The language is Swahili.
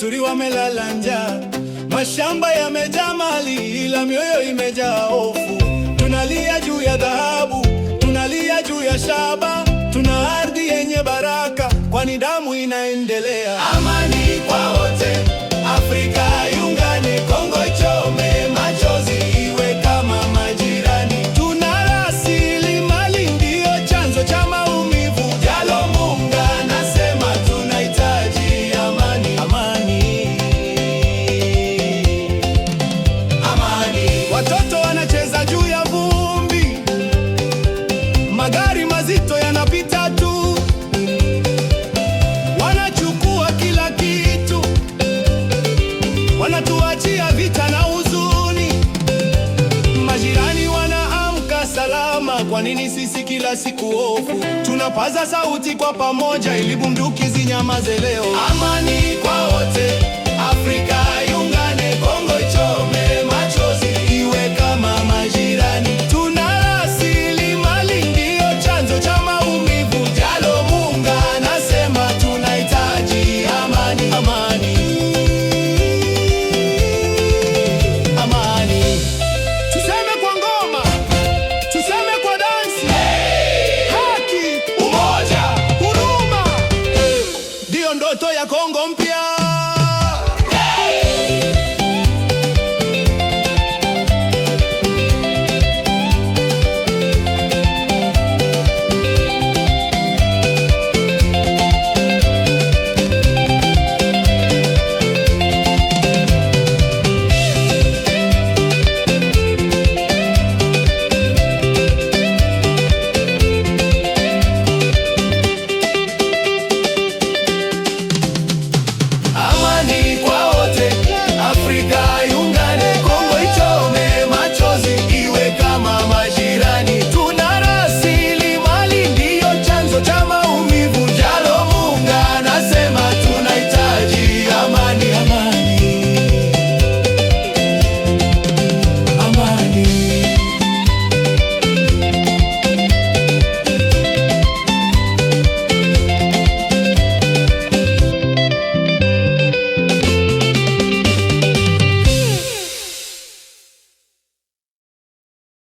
wazuri wamelala njaa, mashamba yamejaa mali, ila mioyo imejaa hofu. Tunalia juu ya dhahabu, tunalia juu ya shaba, tuna ardhi yenye baraka, kwani damu inaendelea. Amani kwa wote, Afrika iungane, Kongo ichome, machozi iwe kama majirani. Tuna rasilimali ndio chanzo cha maumivu. Jalo Munga nasema tunahitaji amani. Amani. Watoto wanacheza juu ya vumbi, magari mazito yanapita tu, wanachukua kila kitu, wanatuachia vita na huzuni. Majirani wanaamka salama, kwa nini sisi kila siku hofu? Tunapaza sauti kwa pamoja ili bunduki zinyamaze leo. Amani kwa wote, Afrika